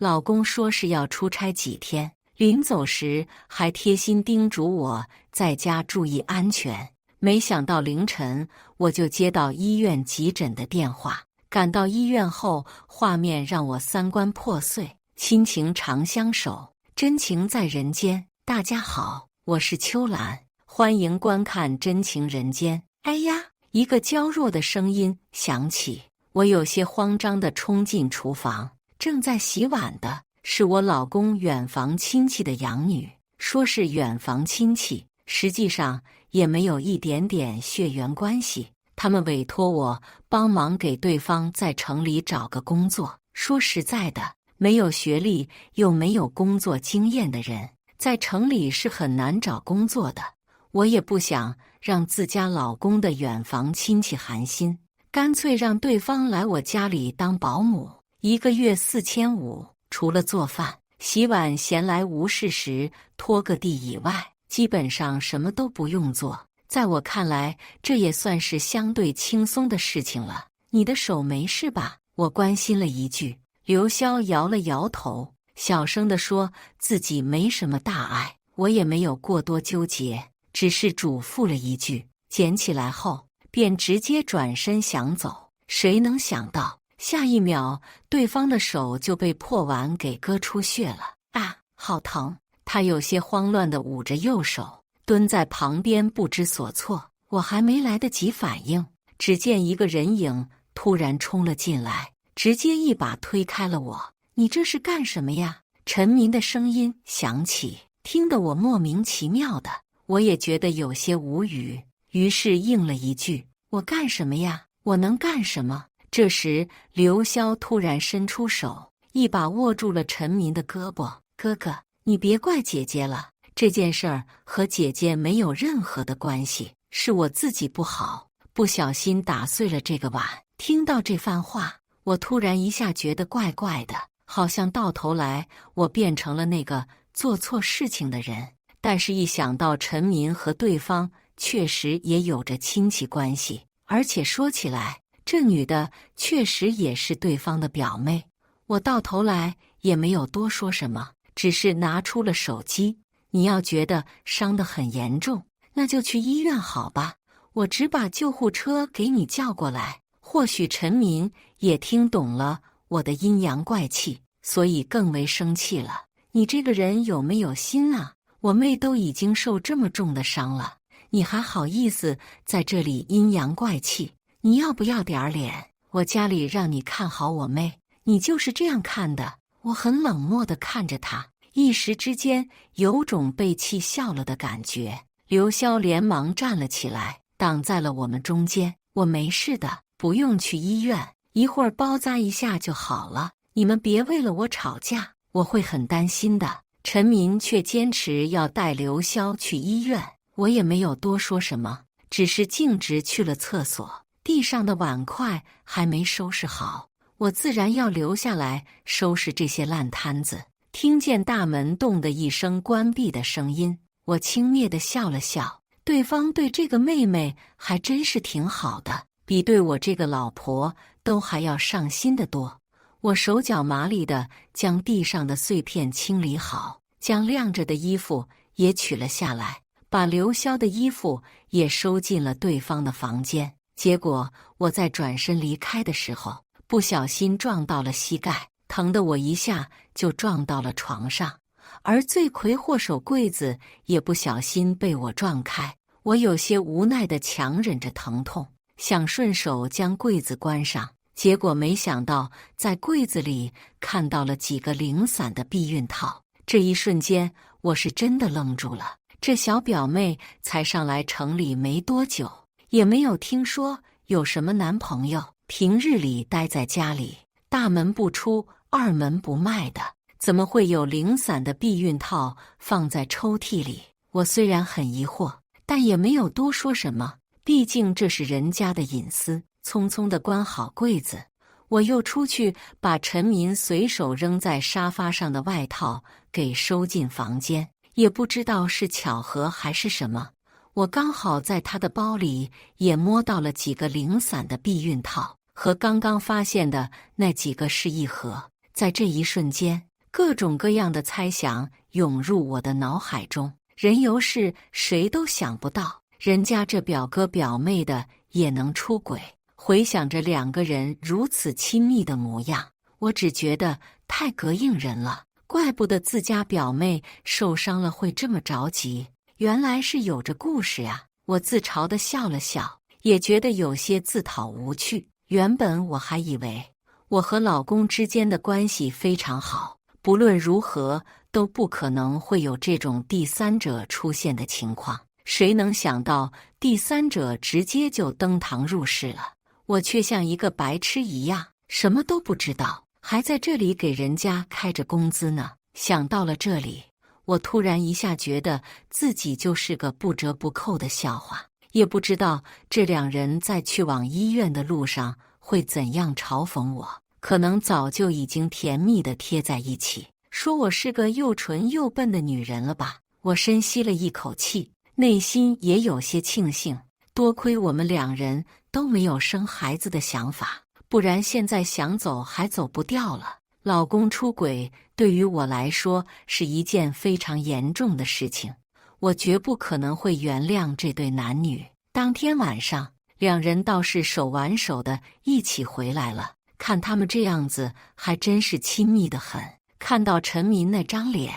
老公说是要出差几天，临走时还贴心叮嘱我在家注意安全。没想到凌晨我就接到医院急诊的电话，赶到医院后，画面让我三观破碎。亲情长相守，真情在人间。大家好，我是秋兰，欢迎观看《真情人间》。哎呀，一个娇弱的声音响起，我有些慌张地冲进厨房。正在洗碗的是我老公远房亲戚的养女，说是远房亲戚，实际上也没有一点点血缘关系。他们委托我帮忙给对方在城里找个工作。说实在的，没有学历又没有工作经验的人，在城里是很难找工作的。我也不想让自家老公的远房亲戚寒心，干脆让对方来我家里当保姆，1个月4500，除了做饭、洗碗、闲来无事时拖个地以外，基本上什么都不用做。在我看来，这也算是相对轻松的事情了。你的手没事吧？我关心了一句。刘潇摇了摇头，小声地说自己没什么大碍。我也没有过多纠结，只是嘱咐了一句，捡起来后便直接转身想走。谁能想到，下一秒对方的手就被破碗给割出血了。啊，好疼！他有些慌乱地捂着右手，蹲在旁边不知所措。我还没来得及反应，只见一个人影突然冲了进来，直接一把推开了我。你这是干什么呀？陈民的声音响起，听得我莫名其妙的，我也觉得有些无语，于是应了一句：我干什么呀？我能干什么？这时刘潇突然伸出手，一把握住了陈民的胳膊。哥哥，你别怪姐姐了，这件事儿和姐姐没有任何的关系，是我自己不好，不小心打碎了这个碗。听到这番话，我突然一下觉得怪怪的，好像到头来我变成了那个做错事情的人。但是一想到陈民和对方确实也有着亲戚关系，而且说起来，这女的确实也是对方的表妹，我到头来也没有多说什么，只是拿出了手机。你要觉得伤得很严重，那就去医院好吧，我只把救护车给你叫过来。或许陈民也听懂了我的阴阳怪气，所以更为生气了。你这个人有没有心啊？我妹都已经受这么重的伤了，你还好意思在这里阴阳怪气？你要不要点脸？我家里让你看好我妹，你就是这样看的？我很冷漠地看着他，一时之间有种被气笑了的感觉。刘潇连忙站了起来，挡在了我们中间。我没事的，不用去医院，一会儿包扎一下就好了。你们别为了我吵架，我会很担心的。陈民却坚持要带刘潇去医院，我也没有多说什么，只是径直去了厕所。地上的碗筷还没收拾好，我自然要留下来收拾这些烂摊子。听见大门咚的一声关闭的声音，我轻蔑地笑了笑。对方对这个妹妹还真是挺好的，比对我这个老婆都还要上心得多。我手脚麻利地将地上的碎片清理好，将晾着的衣服也取了下来，把刘潇的衣服也收进了对方的房间。结果我在转身离开的时候，不小心撞到了膝盖，疼得我一下就撞到了床上，而罪魁祸首柜子也不小心被我撞开。我有些无奈地强忍着疼痛，想顺手将柜子关上，结果没想到在柜子里看到了几个零散的避孕套。这一瞬间我是真的愣住了，这小表妹才上来城里没多久，也没有听说有什么男朋友，平日里待在家里，大门不出二门不迈的，怎么会有零散的避孕套放在抽屉里？我虽然很疑惑，但也没有多说什么，毕竟这是人家的隐私。匆匆地关好柜子，我又出去把陈民随手扔在沙发上的外套给收进房间。也不知道是巧合还是什么，我刚好在他的包里也摸到了几个零散的避孕套，和刚刚发现的那几个是一盒。在这一瞬间，各种各样的猜想涌入我的脑海中。人游是谁都想不到，人家这表哥表妹的也能出轨。回想着两个人如此亲密的模样，我只觉得太膈应人了。怪不得自家表妹受伤了会这么着急，原来是有着故事呀！我自嘲地笑了笑，也觉得有些自讨无趣。原本我还以为我和老公之间的关系非常好，不论如何都不可能会有这种第三者出现的情况。谁能想到第三者直接就登堂入室了？我却像一个白痴一样，什么都不知道，还在这里给人家开着工资呢。想到了这里，我突然一下觉得自己就是个不折不扣的笑话。也不知道这两人在去往医院的路上会怎样嘲讽我，可能早就已经甜蜜地贴在一起，说我是个又蠢又笨的女人了吧。我深吸了一口气，内心也有些庆幸，多亏我们两人都没有生孩子的想法，不然现在想走还走不掉了。老公出轨对于我来说是一件非常严重的事情，我绝不可能会原谅这对男女。当天晚上，两人倒是手挽手的一起回来了，看他们这样子还真是亲密得很。看到陈民那张脸，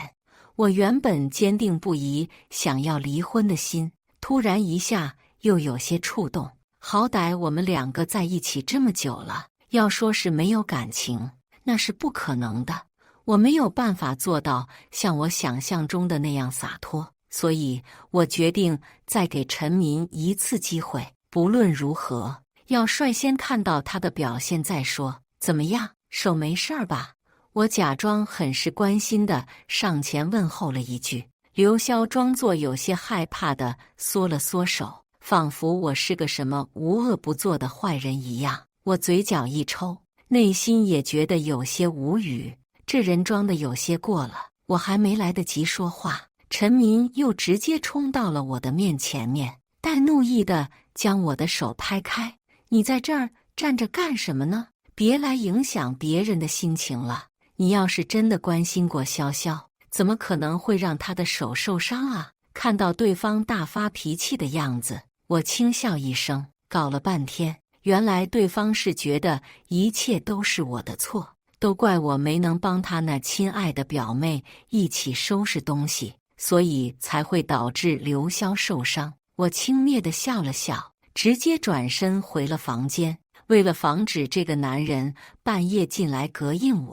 我原本坚定不移想要离婚的心，突然一下又有些触动。好歹我们两个在一起这么久了，要说是没有感情，那是不可能的。我没有办法做到像我想象中的那样洒脱，所以我决定再给陈民一次机会，不论如何，要率先看到他的表现再说。怎么样，手没事儿吧？我假装很是关心的上前问候了一句。刘潇装作有些害怕的缩了缩手，仿佛我是个什么无恶不作的坏人一样。我嘴角一抽，内心也觉得有些无语，这人装的有些过了。我还没来得及说话，陈民又直接冲到了我的面前面，带怒意的将我的手拍开。你在这儿站着干什么呢？别来影响别人的心情了。你要是真的关心过潇潇，怎么可能会让他的手受伤啊？看到对方大发脾气的样子，我轻笑一声。搞了半天，原来对方是觉得一切都是我的错，都怪我没能帮他那亲爱的表妹一起收拾东西，所以才会导致刘潇受伤。我轻蔑地笑了笑，直接转身回了房间。为了防止这个男人半夜进来膈应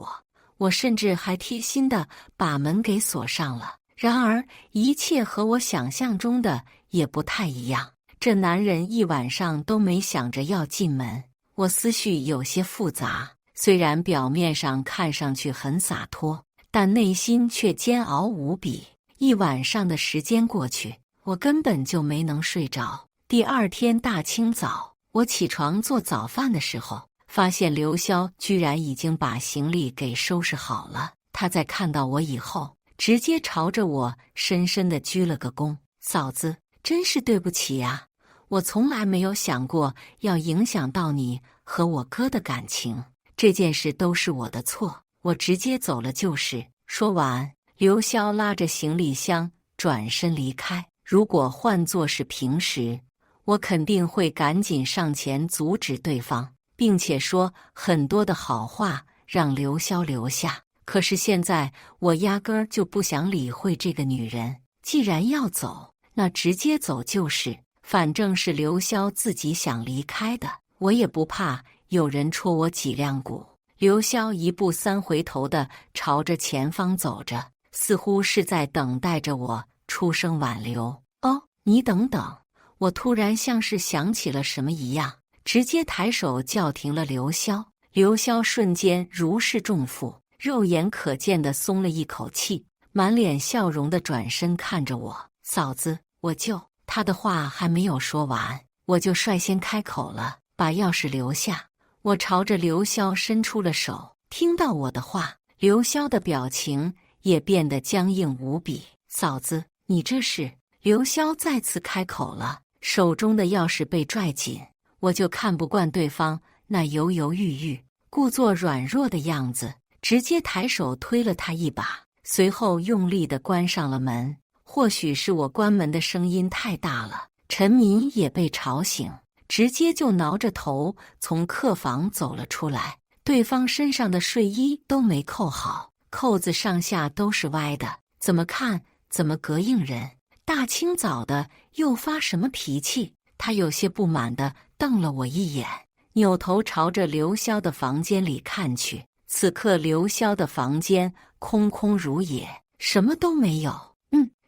我甚至还贴心地把门给锁上了。然而一切和我想象中的也不太一样，这男人一晚上都没想着要进门。我思绪有些复杂，虽然表面上看上去很洒脱，但内心却煎熬无比。一晚上的时间过去，我根本就没能睡着。第二天大清早，我起床做早饭的时候，发现刘潇居然已经把行李给收拾好了。他在看到我以后，直接朝着我深深地鞠了个躬。嫂子，真是对不起呀，我从来没有想过要影响到你和我哥的感情，这件事都是我的错，我直接走了就是。说完，刘潇拉着行李箱转身离开。如果换作是平时，我肯定会赶紧上前阻止对方，并且说很多的好话让刘潇留下。可是现在我压根儿就不想理会这个女人，既然要走，那直接走就是，反正是刘潇自己想离开的，我也不怕有人戳我脊梁骨。刘潇一步三回头的朝着前方走着，似乎是在等待着我出声挽留。哦，你等等！我突然像是想起了什么一样，直接抬手叫停了刘潇。刘潇瞬间如释重负，肉眼可见的松了一口气，满脸笑容的转身看着我。嫂子，我就……他的话还没有说完，我就率先开口了，把钥匙留下。我朝着刘潇伸出了手。听到我的话，刘潇的表情也变得僵硬无比。嫂子，你这是……刘潇再次开口了，手中的钥匙被拽紧。我就看不惯对方那犹犹豫豫、故作软弱的样子，直接抬手推了他一把，随后用力地关上了门。或许是我关门的声音太大了，陈民也被吵醒，直接就挠着头从客房走了出来。对方身上的睡衣都没扣好，扣子上下都是歪的，怎么看怎么膈应人。大清早的又发什么脾气？他有些不满地瞪了我一眼，扭头朝着刘潇的房间里看去。此刻刘潇的房间空空如也，什么都没有。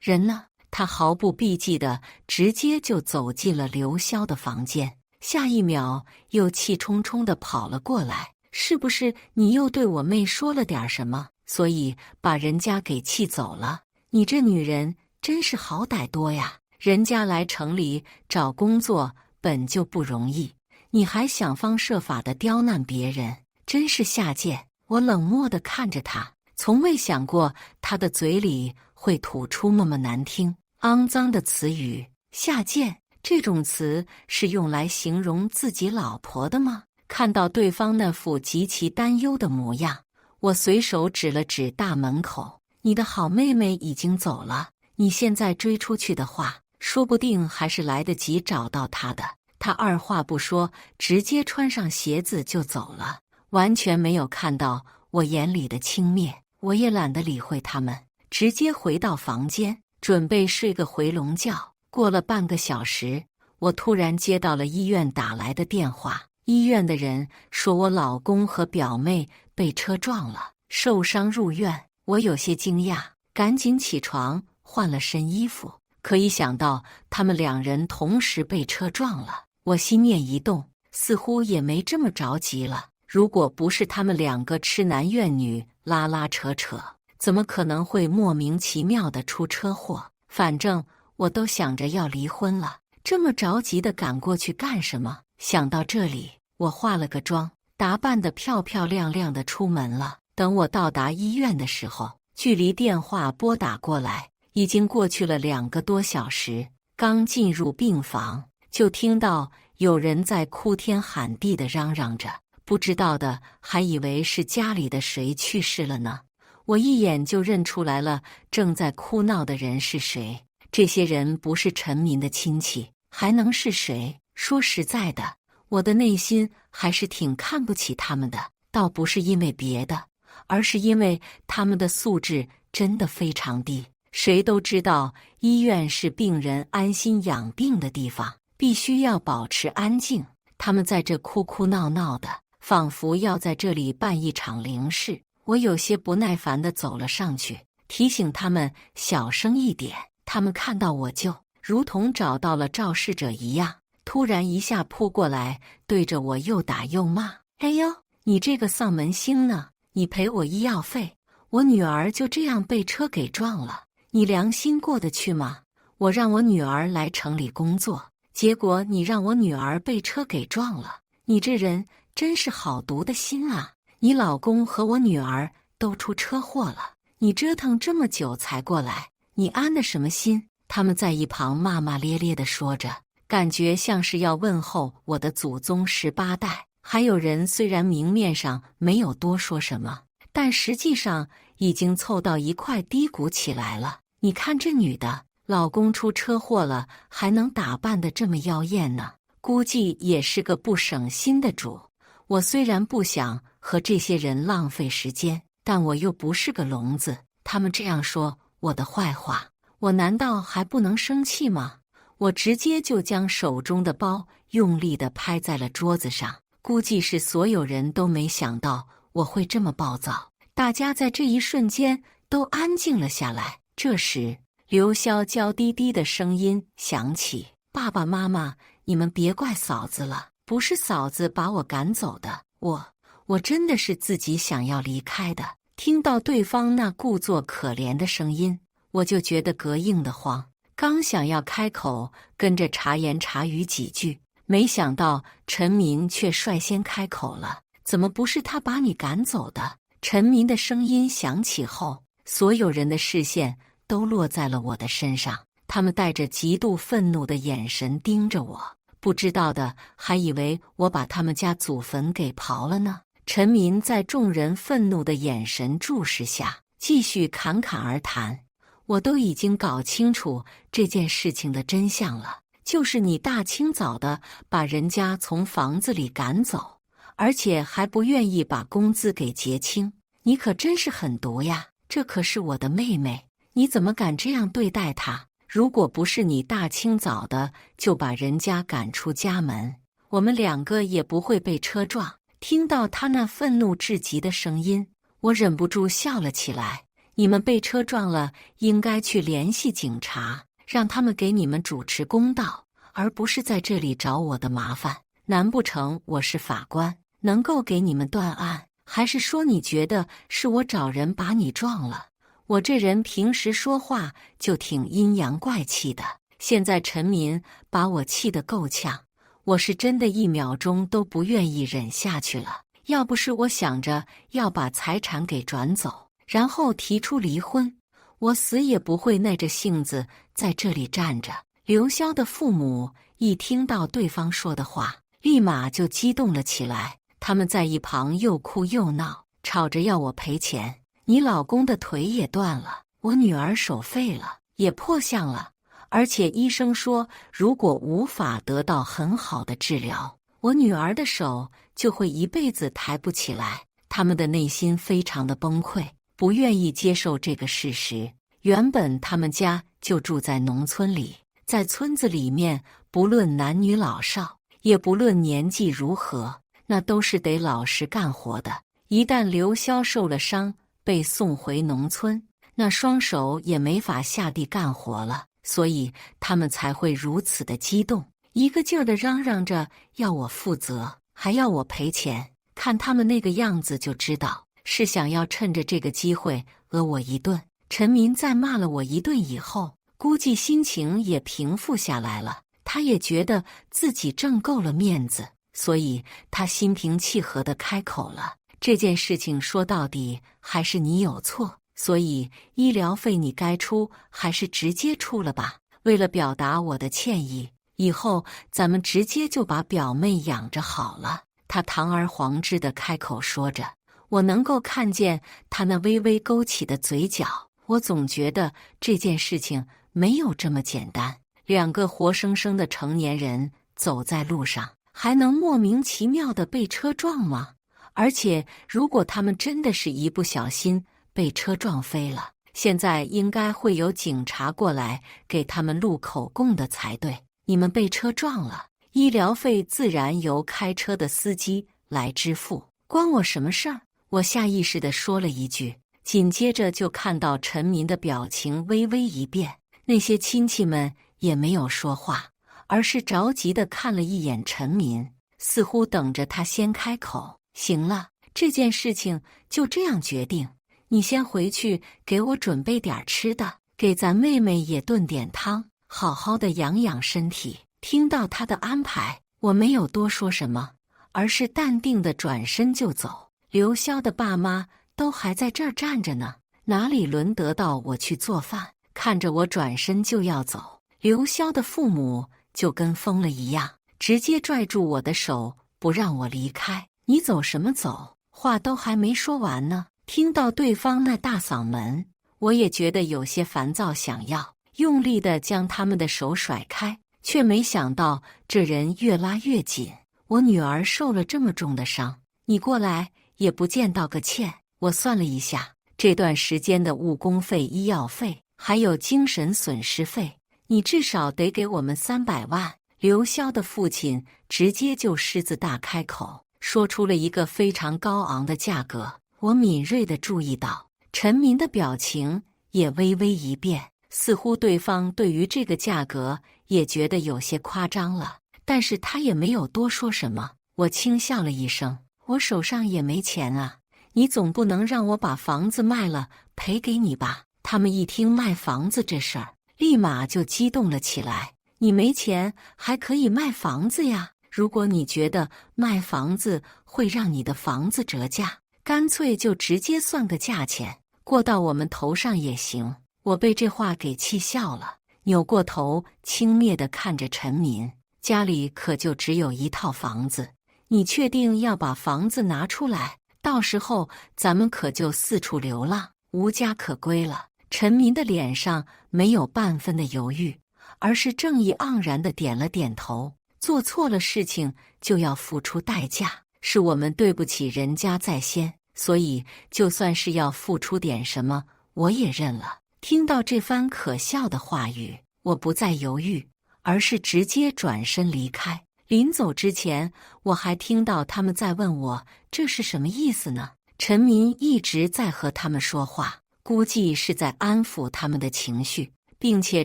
人呢？他毫不避忌地直接就走进了刘潇的房间，下一秒又气冲冲地跑了过来。是不是你又对我妹说了点什么，所以把人家给气走了？你这女人真是好歹多呀！人家来城里找工作本就不容易，你还想方设法地刁难别人，真是下贱！我冷漠地看着他，从未想过他的嘴里会吐出那么难听、肮脏的词语。下贱这种词是用来形容自己老婆的吗？看到对方那副极其担忧的模样，我随手指了指大门口：“你的好妹妹已经走了，你现在追出去的话，说不定还是来得及找到她的。”他二话不说，直接穿上鞋子就走了，完全没有看到我眼里的轻蔑。我也懒得理会他们，直接回到房间，准备睡个回笼觉。过了半个小时，我突然接到了医院打来的电话。医院的人说我老公和表妹被车撞了，受伤入院。我有些惊讶，赶紧起床换了身衣服。可一想到他们两人同时被车撞了，我心念一动，似乎也没这么着急了。如果不是他们两个痴男怨女拉拉扯扯，怎么可能会莫名其妙的出车祸？反正我都想着要离婚了，这么着急的赶过去干什么？想到这里，我化了个妆，打扮得漂漂亮亮的出门了。等我到达医院的时候，距离电话拨打过来已经过去了2个多小时。刚进入病房，就听到有人在哭天喊地的嚷嚷着，不知道的还以为是家里的谁去世了呢。我一眼就认出来了，正在哭闹的人是谁。这些人不是陈民的亲戚，还能是谁？说实在的，我的内心还是挺看不起他们的，倒不是因为别的，而是因为他们的素质真的非常低。谁都知道，医院是病人安心养病的地方，必须要保持安静。他们在这哭哭闹闹的，仿佛要在这里办一场灵事。我有些不耐烦地走了上去，提醒他们小声一点。他们看到我就如同找到了肇事者一样，突然一下扑过来，对着我又打又骂：“哎呦，你这个丧门星呢？你赔我医药费！我女儿就这样被车给撞了，你良心过得去吗？我让我女儿来城里工作，结果你让我女儿被车给撞了，你这人真是好毒的心啊！你老公和我女儿都出车祸了，你折腾这么久才过来，你安的什么心？”他们在一旁骂骂咧咧地说着，感觉像是要问候我的祖宗18代。还有人虽然明面上没有多说什么，但实际上已经凑到一块嘀咕起来了。你看这女的，老公出车祸了，还能打扮得这么妖艳呢，估计也是个不省心的主。我虽然不想和这些人浪费时间，但我又不是个聋子，他们这样说我的坏话，我难道还不能生气吗？我直接就将手中的包用力地拍在了桌子上。估计是所有人都没想到我会这么暴躁，大家在这一瞬间都安静了下来。这时，刘潇娇滴滴的声音响起：“爸爸妈妈，你们别怪嫂子了，不是嫂子把我赶走的，我真的是自己想要离开的。”听到对方那故作可怜的声音，我就觉得膈应得慌，刚想要开口跟着茶言茶语几句，没想到陈民却率先开口了：“怎么不是他把你赶走的？”陈民的声音响起后，所有人的视线都落在了我的身上，他们带着极度愤怒的眼神盯着我，不知道的还以为我把他们家祖坟给刨了呢。陈民在众人愤怒的眼神注视下，继续侃侃而谈。我都已经搞清楚这件事情的真相了，就是你大清早的把人家从房子里赶走，而且还不愿意把工资给结清，你可真是狠毒呀！这可是我的妹妹，你怎么敢这样对待她？如果不是你大清早的就把人家赶出家门，我们两个也不会被车撞。听到他那愤怒至极的声音，我忍不住笑了起来。你们被车撞了，应该去联系警察，让他们给你们主持公道，而不是在这里找我的麻烦。难不成我是法官，能够给你们断案？还是说你觉得是我找人把你撞了？我这人平时说话就挺阴阳怪气的，现在陈民把我气得够呛，我是真的一秒钟都不愿意忍下去了。要不是我想着要把财产给转走，然后提出离婚，我死也不会耐着性子在这里站着。刘潇的父母一听到对方说的话，立马就激动了起来，他们在一旁又哭又闹，吵着要我赔钱。你老公的腿也断了，我女儿手废了，也破相了，而且医生说，如果无法得到很好的治疗，我女儿的手就会一辈子抬不起来。他们的内心非常的崩溃，不愿意接受这个事实。原本他们家就住在农村里，在村子里面，不论男女老少，也不论年纪如何，那都是得老实干活的。一旦刘潇受了伤，被送回农村，那双手也没法下地干活了，所以他们才会如此的激动，一个劲儿的嚷嚷着要我负责，还要我赔钱。看他们那个样子就知道，是想要趁着这个机会讹我一顿。陈民在骂了我一顿以后，估计心情也平复下来了，他也觉得自己挣够了面子，所以他心平气和地开口了。这件事情说到底还是你有错，所以医疗费你该出还是直接出了吧。为了表达我的歉意，以后咱们直接就把表妹养着好了。他堂而皇之地开口说着，我能够看见他那微微勾起的嘴角，我总觉得这件事情没有这么简单。两个活生生的成年人走在路上，还能莫名其妙地被车撞吗？而且如果他们真的是一不小心被车撞飞了，现在应该会有警察过来给他们录口供的才对。你们被车撞了，医疗费自然由开车的司机来支付，关我什么事儿？我下意识地说了一句，紧接着就看到陈民的表情微微一变，那些亲戚们也没有说话，而是着急地看了一眼陈民，似乎等着他先开口。行了，这件事情就这样决定，你先回去给我准备点吃的，给咱妹妹也炖点汤，好好的养养身体。听到他的安排，我没有多说什么，而是淡定的转身就走。刘潇的爸妈都还在这儿站着呢，哪里轮得到我去做饭？看着我转身就要走，刘潇的父母就跟疯了一样，直接拽住我的手，不让我离开。你走什么走？话都还没说完呢。听到对方那大嗓门，我也觉得有些烦躁，想要用力地将他们的手甩开，却没想到这人越拉越紧。我女儿受了这么重的伤，你过来也不见道个歉。我算了一下，这段时间的误工费、医药费，还有精神损失费，你至少得给我们300万。刘潇的父亲直接就狮子大开口，说出了一个非常高昂的价格。我敏锐地注意到陈民的表情也微微一变，似乎对方对于这个价格也觉得有些夸张了，但是他也没有多说什么。我轻笑了一声，我手上也没钱啊，你总不能让我把房子卖了赔给你吧？他们一听卖房子这事儿，立马就激动了起来。你没钱还可以卖房子呀？如果你觉得卖房子会让你的房子折价，干脆就直接算个价钱，过到我们头上也行。我被这话给气笑了，扭过头轻蔑地看着陈民，家里可就只有一套房子，你确定要把房子拿出来？到时候咱们可就四处流浪，无家可归了。陈民的脸上没有半分的犹豫，而是正义盎然地点了点头。做错了事情就要付出代价，是我们对不起人家在先，所以就算是要付出点什么，我也认了。听到这番可笑的话语，我不再犹豫，而是直接转身离开。临走之前，我还听到他们在问我这是什么意思呢？陈民一直在和他们说话，估计是在安抚他们的情绪，并且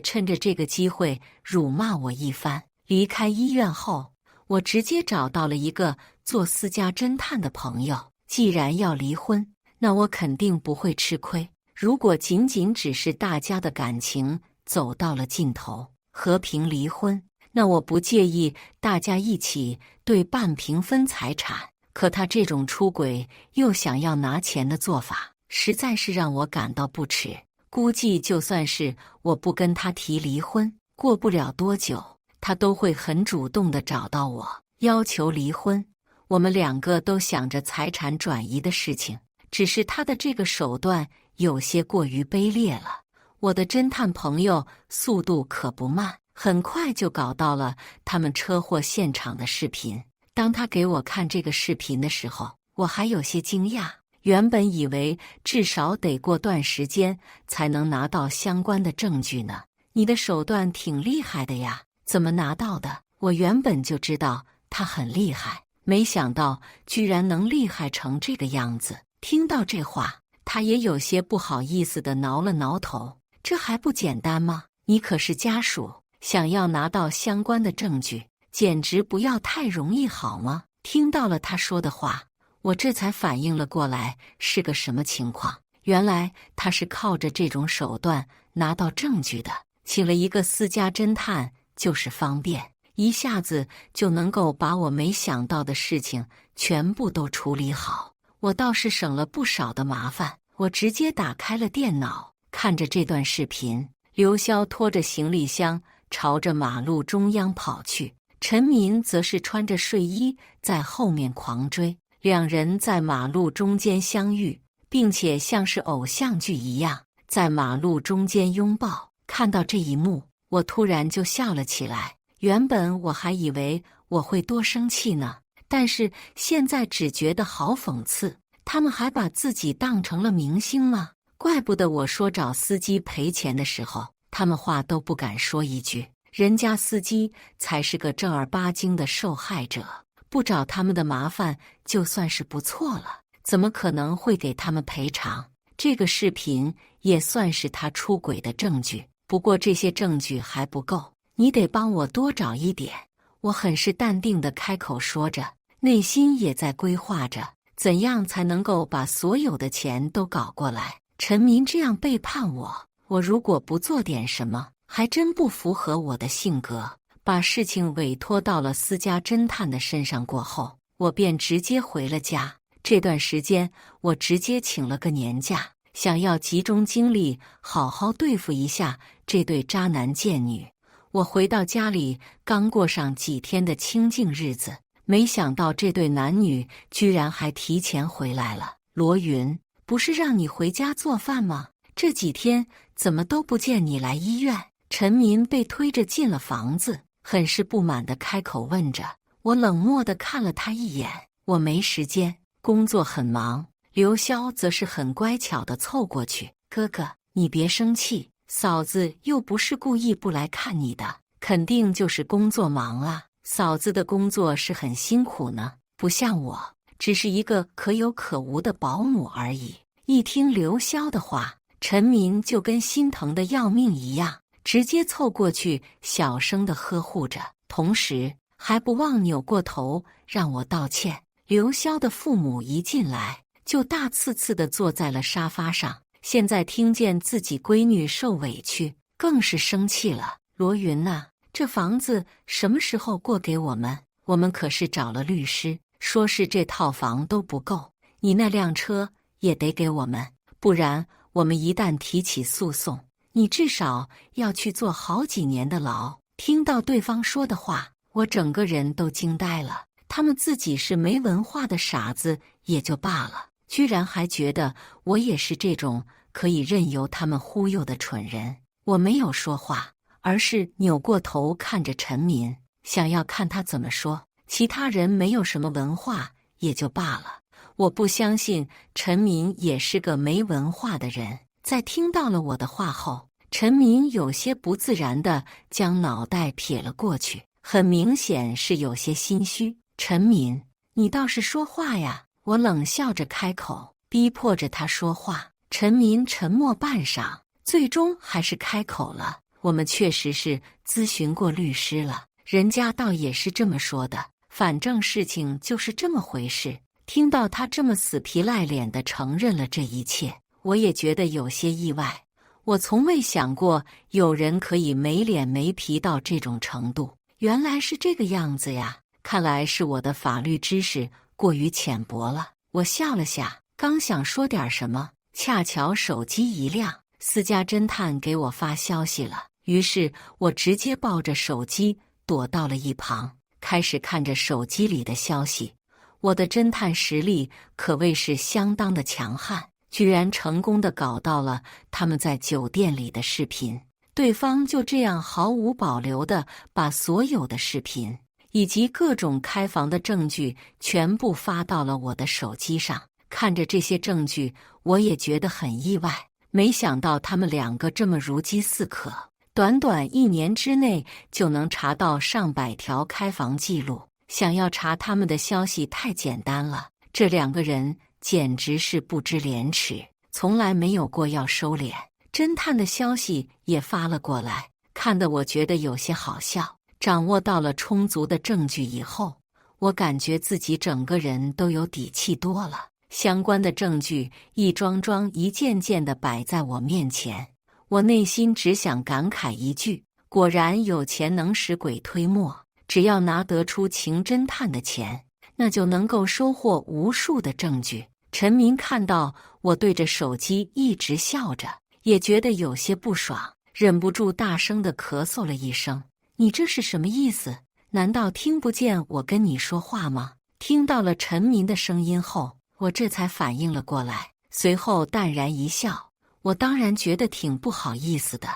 趁着这个机会辱骂我一番。离开医院后，我直接找到了一个做私家侦探的朋友。既然要离婚，那我肯定不会吃亏。如果仅仅只是大家的感情走到了尽头，和平离婚，那我不介意大家一起对半平分财产。可他这种出轨又想要拿钱的做法，实在是让我感到不耻。估计就算是我不跟他提离婚，过不了多久，他都会很主动地找到我，要求离婚。我们两个都想着财产转移的事情，只是他的这个手段有些过于卑劣了。我的侦探朋友速度可不慢，很快就搞到了他们车祸现场的视频。当他给我看这个视频的时候，我还有些惊讶。原本以为至少得过段时间才能拿到相关的证据呢。你的手段挺厉害的呀，怎么拿到的？我原本就知道他很厉害，没想到居然能厉害成这个样子。听到这话，他也有些不好意思地挠了挠头。这还不简单吗？你可是家属，想要拿到相关的证据，简直不要太容易好吗？听到了他说的话，我这才反应了过来是个什么情况。原来他是靠着这种手段拿到证据的。请了一个私家侦探就是方便，一下子就能够把我没想到的事情全部都处理好。我倒是省了不少的麻烦。我直接打开了电脑，看着这段视频。刘潇拖着行李箱朝着马路中央跑去，陈民则是穿着睡衣在后面狂追。两人在马路中间相遇，并且像是偶像剧一样在马路中间拥抱。看到这一幕，我突然就笑了起来。原本我还以为我会多生气呢，但是现在只觉得好讽刺。他们还把自己当成了明星吗？怪不得我说找司机赔钱的时候，他们话都不敢说一句。人家司机才是个正儿八经的受害者，不找他们的麻烦就算是不错了，怎么可能会给他们赔偿？这个视频也算是他出轨的证据，不过这些证据还不够，你得帮我多找一点。我很是淡定地开口说着，内心也在规划着怎样才能够把所有的钱都搞过来。陈民这样背叛我，我如果不做点什么，还真不符合我的性格。把事情委托到了私家侦探的身上过后，我便直接回了家。这段时间我直接请了个年假，想要集中精力好好对付一下这对渣男贱女。我回到家里，刚过上几天的清静日子，没想到这对男女居然还提前回来了。罗云，不是让你回家做饭吗？这几天怎么都不见你来医院？陈民被推着进了房子，很是不满地开口问着。我冷漠地看了他一眼，我没时间，工作很忙。刘潇则是很乖巧地凑过去，哥哥，你别生气，嫂子又不是故意不来看你的，肯定就是工作忙啊。嫂子的工作是很辛苦呢，不像我，只是一个可有可无的保姆而已。一听刘潇的话，陈民就跟心疼的要命一样，直接凑过去小声地呵护着，同时还不忘扭过头让我道歉。刘潇的父母一进来就大刺刺地坐在了沙发上，现在听见自己闺女受委屈，更是生气了。罗云呐，这房子什么时候过给我们？我们可是找了律师，说是这套房都不够，你那辆车也得给我们，不然我们一旦提起诉讼，你至少要去坐好几年的牢。听到对方说的话，我整个人都惊呆了。他们自己是没文化的傻子也就罢了，居然还觉得我也是这种可以任由他们忽悠的蠢人。我没有说话，而是扭过头看着陈民，想要看他怎么说。其他人没有什么文化也就罢了，我不相信陈民也是个没文化的人。在听到了我的话后，陈民有些不自然地将脑袋撇了过去，很明显是有些心虚。陈民，你倒是说话呀！我冷笑着开口，逼迫着他说话。陈民沉默半晌，最终还是开口了：我们确实是咨询过律师了，人家倒也是这么说的，反正事情就是这么回事。听到他这么死皮赖脸地承认了这一切，我也觉得有些意外。我从未想过有人可以没脸没皮到这种程度，原来是这个样子呀！看来是我的法律知识过于浅薄了。我笑了下，刚想说点什么，恰巧手机一亮，私家侦探给我发消息了。于是我直接抱着手机躲到了一旁，开始看着手机里的消息。我的侦探实力可谓是相当的强悍，居然成功地搞到了他们在酒店里的视频。对方就这样毫无保留地把所有的视频以及各种开房的证据全部发到了我的手机上。看着这些证据，我也觉得很意外，没想到他们两个这么如饥似渴，短短1年之内就能查到上百条开房记录。想要查他们的消息太简单了，这两个人简直是不知廉耻，从来没有过要收敛。侦探的消息也发了过来，看得我觉得有些好笑。掌握到了充足的证据以后，我感觉自己整个人都有底气多了。相关的证据一桩桩一件件地摆在我面前，我内心只想感慨一句：果然有钱能使鬼推磨。只要拿得出情侦探的钱，那就能够收获无数的证据。陈民看到我对着手机一直笑着，也觉得有些不爽，忍不住大声地咳嗽了一声：你这是什么意思？难道听不见我跟你说话吗？听到了陈民的声音后，我这才反应了过来，随后淡然一笑。我当然觉得挺不好意思的，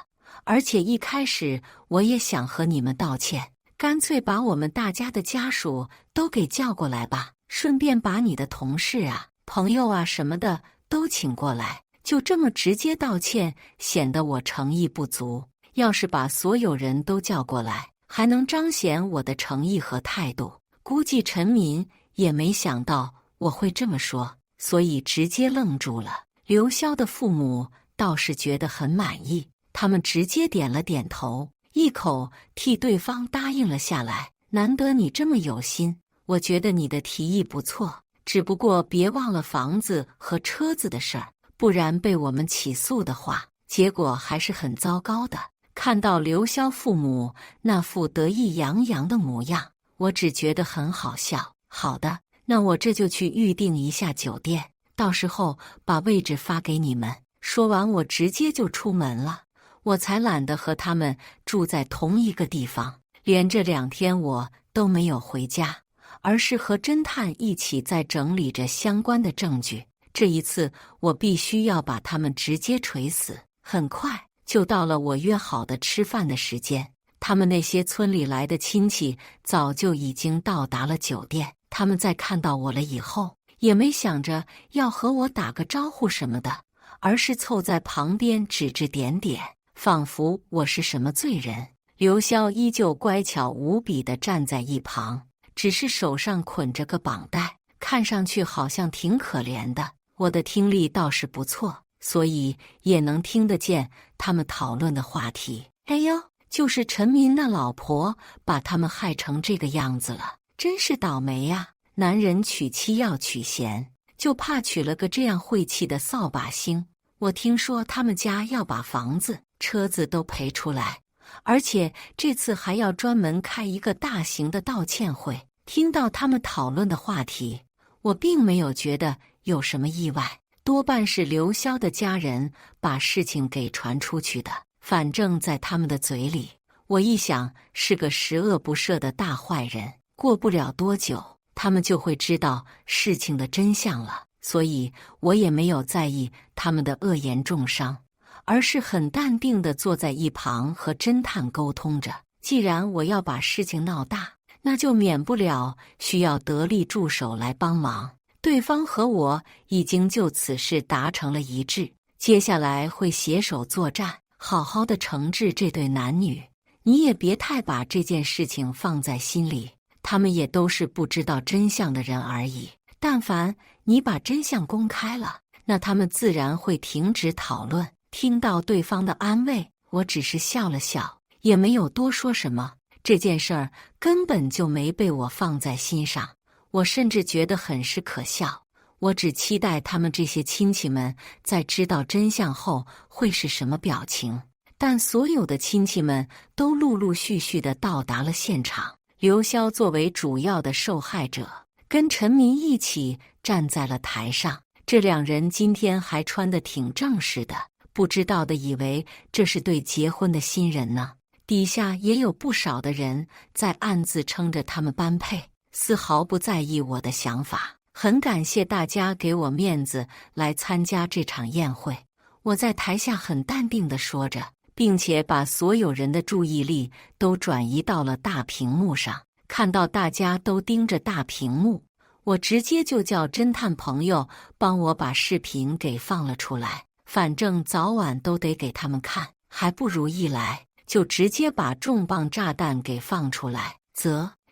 而且一开始我也想和你们道歉，干脆把我们大家的家属都给叫过来吧，顺便把你的同事啊、朋友啊什么的都请过来，就这么直接道歉，显得我诚意不足。要是把所有人都叫过来，还能彰显我的诚意和态度。估计陈民也没想到我会这么说，所以直接愣住了。刘潇的父母倒是觉得很满意，他们直接点了点头，一口替对方答应了下来。难得你这么有心，我觉得你的提议不错，只不过别忘了房子和车子的事儿，不然被我们起诉的话，结果还是很糟糕的。看到刘潇父母那副得意洋洋的模样，我只觉得很好笑。好的，那我这就去预定一下酒店，到时候把位置发给你们。说完，我直接就出门了。我才懒得和他们住在同一个地方，连这2天我都没有回家，而是和侦探一起在整理着相关的证据。这一次，我必须要把他们直接锤死。很快就到了我约好的吃饭的时间，他们那些村里来的亲戚早就已经到达了酒店。他们在看到我了以后，也没想着要和我打个招呼什么的，而是凑在旁边指指点点，仿佛我是什么罪人。刘潇依旧乖巧无比地站在一旁，只是手上捆着个绑带，看上去好像挺可怜的。我的听力倒是不错，所以也能听得见他们讨论的话题。哎呦，就是陈民那老婆把他们害成这个样子了，真是倒霉呀！男人娶妻要娶贤，就怕娶了个这样晦气的扫把星。我听说他们家要把房子、车子都赔出来，而且这次还要专门开一个大型的道歉会。听到他们讨论的话题，我并没有觉得有什么意外，多半是刘潇的家人把事情给传出去的。反正在他们的嘴里，我一想是个十恶不赦的大坏人。过不了多久，他们就会知道事情的真相了。所以我也没有在意他们的恶言重伤，而是很淡定地坐在一旁和侦探沟通着。既然我要把事情闹大，那就免不了需要得力助手来帮忙。对方和我已经就此事达成了一致，接下来会携手作战，好好的惩治这对男女。你也别太把这件事情放在心里，他们也都是不知道真相的人而已。但凡你把真相公开了，那他们自然会停止讨论。听到对方的安慰，我只是笑了笑，也没有多说什么。这件事儿根本就没被我放在心上，我甚至觉得很是可笑。我只期待他们这些亲戚们在知道真相后会是什么表情。但所有的亲戚们都陆陆续续地到达了现场。刘潇作为主要的受害者，跟陈民一起站在了台上。这两人今天还穿得挺正式的，不知道的以为这是对结婚的新人呢。底下也有不少的人在暗自称着他们般配，丝毫不在意我的想法。很感谢大家给我面子来参加这场宴会，我在台下很淡定地说着，并且把所有人的注意力都转移到了大屏幕上。看到大家都盯着大屏幕，我直接就叫侦探朋友帮我把视频给放了出来，反正早晚都得给他们看，还不如一来就直接把重磅炸弹给放出来。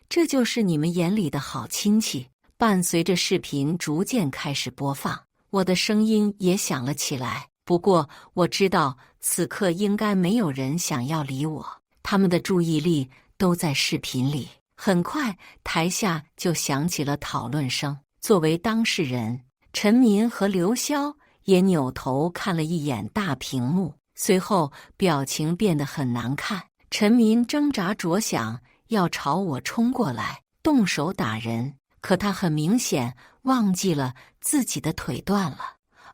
这就是你们眼里的好亲戚。伴随着视频逐渐开始播放，我的声音也响了起来。不过我知道此刻应该没有人想要理我，他们的注意力都在视频里。很快台下就响起了讨论声。作为当事人，陈民和刘潇也扭头看了一眼大屏幕，随后表情变得很难看。陈民挣扎着想要朝我冲过来动手打人，可他很明显忘记了自己的腿断了，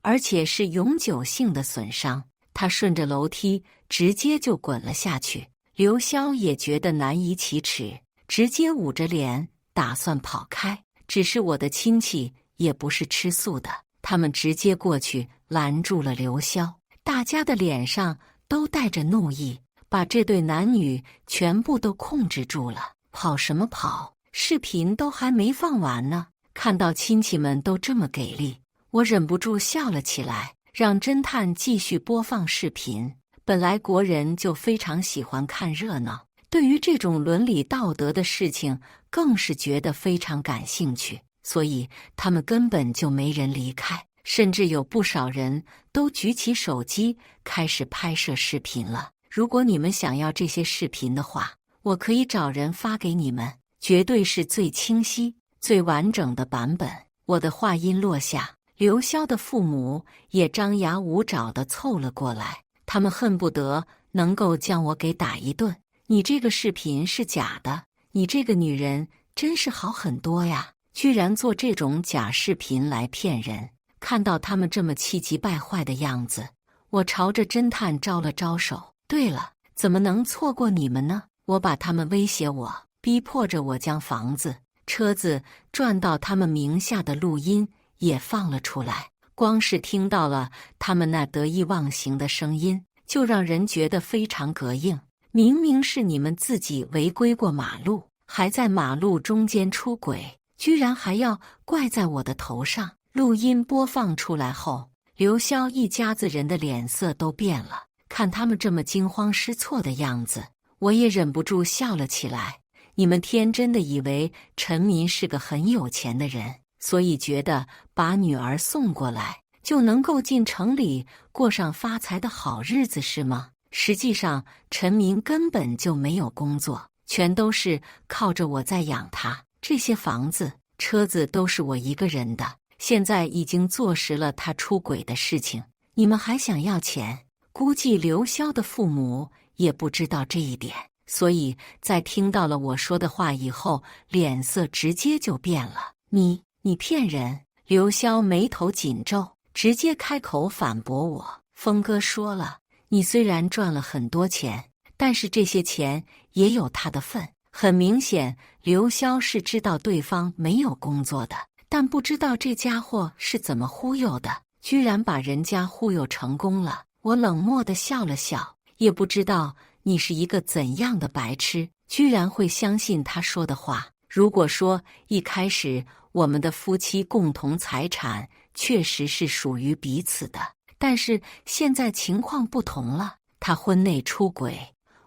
而且是永久性的损伤。他顺着楼梯直接就滚了下去。刘潇也觉得难以启齿，直接捂着脸打算跑开。只是我的亲戚也不是吃素的，他们直接过去拦住了刘潇。大家的脸上都带着怒意，把这对男女全部都控制住了。跑什么跑？视频都还没放完呢。看到亲戚们都这么给力，我忍不住笑了起来，让侦探继续播放视频。本来国人就非常喜欢看热闹，对于这种伦理道德的事情更是觉得非常感兴趣，所以他们根本就没人离开，甚至有不少人都举起手机开始拍摄视频了。如果你们想要这些视频的话，我可以找人发给你们，绝对是最清晰、最完整的版本。我的话音落下，刘潇的父母也张牙舞爪地凑了过来，他们恨不得能够将我给打一顿。你这个视频是假的，你这个女人真是好很多呀，居然做这种假视频来骗人。看到他们这么气急败坏的样子，我朝着侦探招了招手。对了，怎么能错过你们呢？我把他们威胁我，逼迫着我将房子、车子转到他们名下的录音也放了出来。光是听到了他们那得意忘形的声音，就让人觉得非常膈应。明明是你们自己违规过马路，还在马路中间出轨，居然还要怪在我的头上。录音播放出来后，刘潇一家子人的脸色都变了，看他们这么惊慌失措的样子，我也忍不住笑了起来。你们天真的以为陈民是个很有钱的人，所以觉得把女儿送过来就能够进城里过上发财的好日子是吗？实际上陈民根本就没有工作，全都是靠着我在养他。这些房子、车子都是我一个人的，现在已经坐实了他出轨的事情，你们还想要钱？估计刘潇的父母也不知道这一点，所以在听到了我说的话以后，脸色直接就变了。你骗人！刘潇眉头紧皱，直接开口反驳我。峰哥说了，你虽然赚了很多钱，但是这些钱也有他的份，很明显，刘潇是知道对方没有工作的，但不知道这家伙是怎么忽悠的，居然把人家忽悠成功了。我冷漠地笑了笑，也不知道你是一个怎样的白痴，居然会相信他说的话。如果说一开始我们的夫妻共同财产确实是属于彼此的，但是现在情况不同了，他婚内出轨，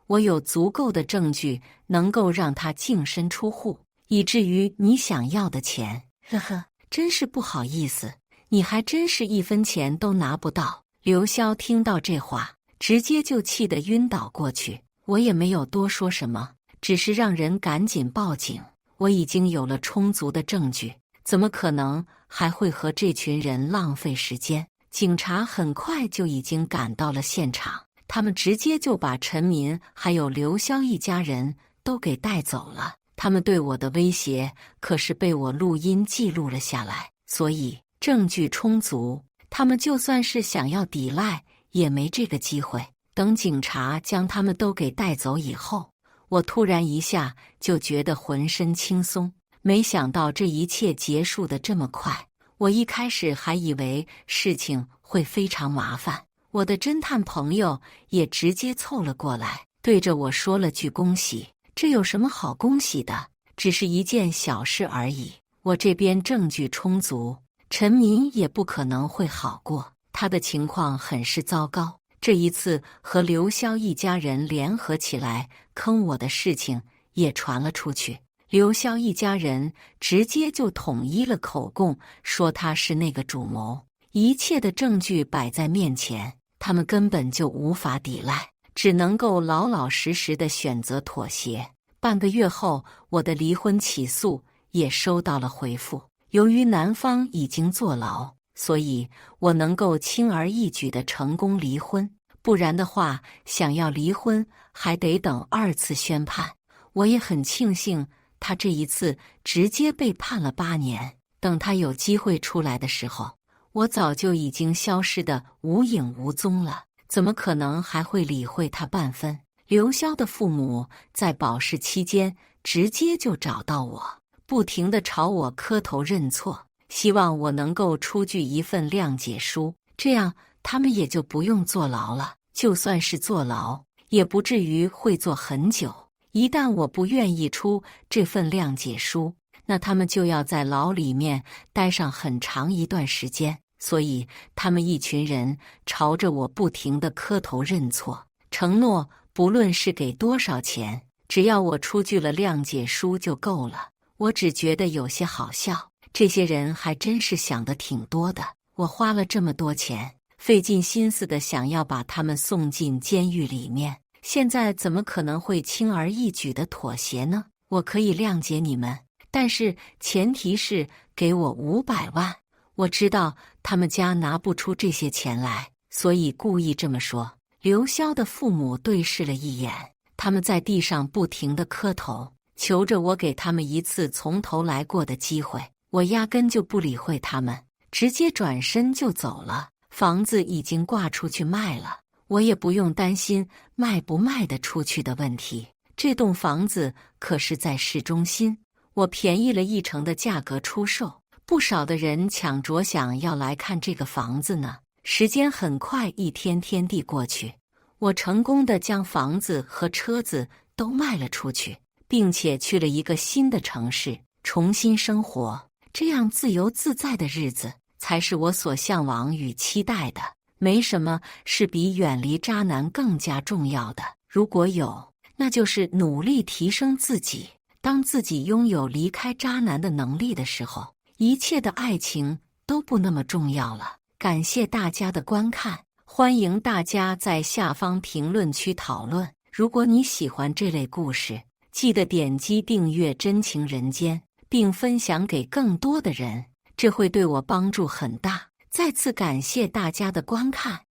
我有足够的证据能够让他净身出户，以至于你想要的钱，呵呵，真是不好意思，你还真是一分钱都拿不到。刘潇听到这话，直接就气得晕倒过去。我也没有多说什么，只是让人赶紧报警。我已经有了充足的证据，怎么可能还会和这群人浪费时间？警察很快就已经赶到了现场，他们直接就把陈民还有刘潇一家人都给带走了。他们对我的威胁可是被我录音记录了下来，所以证据充足，他们就算是想要抵赖也没这个机会。等警察将他们都给带走以后，我突然一下就觉得浑身轻松，没想到这一切结束得这么快。我一开始还以为事情会非常麻烦，我的侦探朋友也直接凑了过来，对着我说了句恭喜。这有什么好恭喜的？只是一件小事而已。我这边证据充足，陈民也不可能会好过，他的情况很是糟糕。这一次和刘潇一家人联合起来坑我的事情也传了出去，刘潇一家人直接就统一了口供，说他是那个主谋。一切的证据摆在面前，他们根本就无法抵赖，只能够老老实实的选择妥协。半个月后，我的离婚起诉也收到了回复，由于男方已经坐牢，所以我能够轻而易举的成功离婚，不然的话，想要离婚还得等2次宣判。我也很庆幸他这一次直接被判了8年，等他有机会出来的时候，我早就已经消失得无影无踪了，怎么可能还会理会他半分？刘潇的父母在保释期间直接就找到我，不停地朝我磕头认错，希望我能够出具一份谅解书，这样他们也就不用坐牢了。就算是坐牢，也不至于会坐很久。一旦我不愿意出这份谅解书，那他们就要在牢里面待上很长一段时间。所以他们一群人朝着我不停地磕头认错，承诺不论是给多少钱，只要我出具了谅解书就够了。我只觉得有些好笑，这些人还真是想得挺多的。我花了这么多钱，费尽心思的想要把他们送进监狱里面，现在怎么可能会轻而易举的妥协呢？我可以谅解你们，但是前提是给我500万。我知道他们家拿不出这些钱来，所以故意这么说。刘潇的父母对视了一眼，他们在地上不停地磕头，求着我给他们一次从头来过的机会。我压根就不理会他们，直接转身就走了。房子已经挂出去卖了，我也不用担心卖不卖得出去的问题。这栋房子可是在市中心，我便宜了1成的价格出售，不少的人抢着想要来看这个房子呢。时间很快一天天地过去，我成功的将房子和车子都卖了出去，并且去了一个新的城市重新生活。这样自由自在的日子才是我所向往与期待的。没什么是比远离渣男更加重要的，如果有，那就是努力提升自己。当自己拥有离开渣男的能力的时候，一切的爱情都不那么重要了。感谢大家的观看，欢迎大家在下方评论区讨论。如果你喜欢这类故事，记得点击订阅《真情人间》，并分享给更多的人，这会对我帮助很大。再次感谢大家的观看。